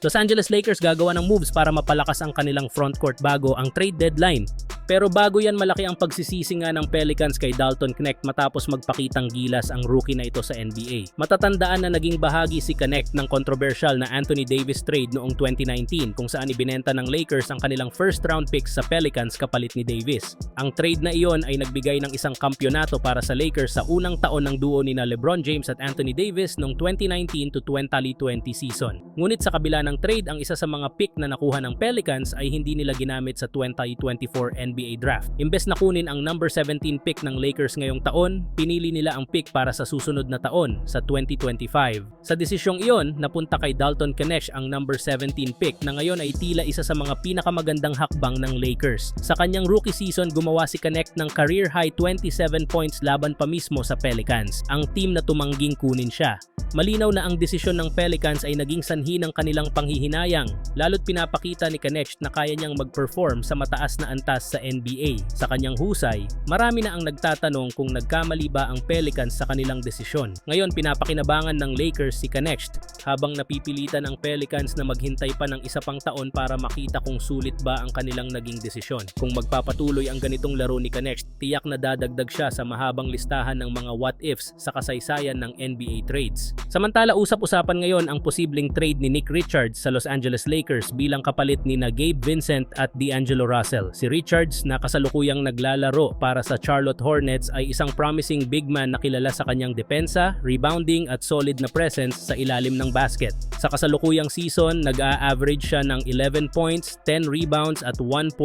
Los Angeles Lakers gagawa ng moves para mapalakas ang kanilang frontcourt bago ang trade deadline. Pero bago yan, malaki ang pagsisisi nga ng Pelicans kay Dalton Knecht matapos magpakitang gilas ang rookie na ito sa NBA. Matatandaan na naging bahagi si Knecht ng controversial na Anthony Davis trade noong 2019 kung saan ibinenta ng Lakers ang kanilang first round pick sa Pelicans kapalit ni Davis. Ang trade na iyon ay nagbigay ng isang kampyonato para sa Lakers sa unang taon ng duo ni na LeBron James at Anthony Davis noong 2019 to 2020 season. Ngunit sa kabila ng trade, ang isa sa mga pick na nakuha ng Pelicans ay hindi nila ginamit sa 2024 NBA draft. Imbes na kunin ang number 17 pick ng Lakers ngayong taon, pinili nila ang pick para sa susunod na taon sa 2025. Sa desisyong iyon, napunta kay Dalton Knecht ang number 17 pick na ngayon ay tila isa sa mga pinakamagandang hakbang ng Lakers. Sa kanyang rookie season, gumawa si Knecht ng career high 27 points laban pa mismo sa Pelicans, ang team na tumangging kunin siya. Malinaw na ang desisyon ng Pelicans ay naging sanhi ng kanilang panghihinayang, lalo't pinapakita ni Knecht na kaya niyang mag-perform sa mataas na antas sa NBA. Sa kanyang husay, marami na ang nagtatanong kung nagkamali ba ang Pelicans sa kanilang desisyon. Ngayon, pinapakinabangan ng Lakers si Knecht habang napipilitan ang Pelicans na maghintay pa ng isa pang taon para makita kung sulit ba ang kanilang naging desisyon. Kung magpapatuloy ang ganitong laro ni Knecht, tiyak na dadagdag siya sa mahabang listahan ng mga what-ifs sa kasaysayan ng NBA trades. Samantala, usap-usapan ngayon ang posibleng trade ni Nick Richards sa Los Angeles Lakers bilang kapalit ni na Gabe Vincent at D'Angelo Russell. Si Richards na kasalukuyang naglalaro para sa Charlotte Hornets ay isang promising big man na kilala sa kanyang depensa, rebounding at solid na presence sa ilalim ng basket. Sa kasalukuyang season, nag-a-average siya ng 11 points, 10 rebounds at 1.2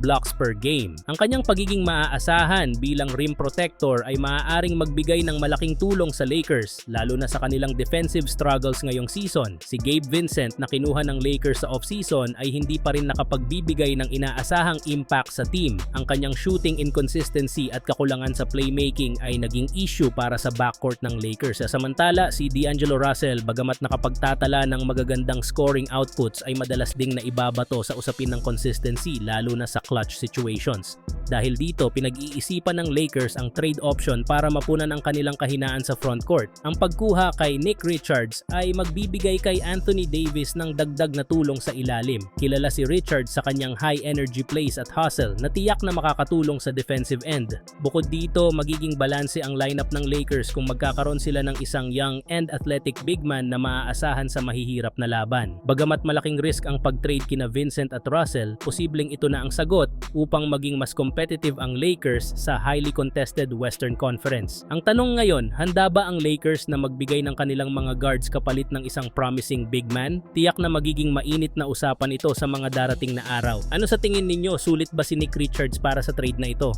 blocks per game. Ang kanyang pagiging maaasahan bilang rim protector ay maaaring magbigay ng malaking tulong sa Lakers, lalo na sa kanilang defensive struggles ngayong season. Si Gabe Vincent na kinuha ng Lakers sa offseason ay hindi pa rin nakapagbibigay ng inaasahang impact sa team. Ang kanyang shooting inconsistency at kakulangan sa playmaking ay naging issue para sa backcourt ng Lakers. Samantala, si D'Angelo Russell, bagamat nakapagtatala ng magagandang scoring outputs, ay madalas ding naibabato sa usapin ng consistency, lalo na sa clutch situations. Dahil dito, pinag-iisipan ng Lakers ang trade option para mapunan ang kanilang kahinaan sa frontcourt. Ang pagkuha kay Nick Richards ay magbibigay kay Anthony Davis ng dagdag na tulong sa ilalim. Kilala si Richards sa kanyang high energy plays at hustle na tiyak na makakatulong sa defensive end. Bukod dito, magiging balanse ang lineup ng Lakers kung magkakaroon sila ng isang young and athletic big man na maaasahan sa mahihirap na laban. Bagamat malaking risk ang pag-trade kina Vincent at Russell, posibleng ito na ang sagot upang maging mas competitive ang Lakers sa highly contested Western Conference. Ang tanong ngayon, handa ba ang Lakers na magbigay ng kanilang mga guards kapalit ng isang promising big man? Tiyak na magiging mainit na usapan ito sa mga darating na araw. Ano sa tingin ninyo, sulit ba si Nick Richards para sa trade na ito?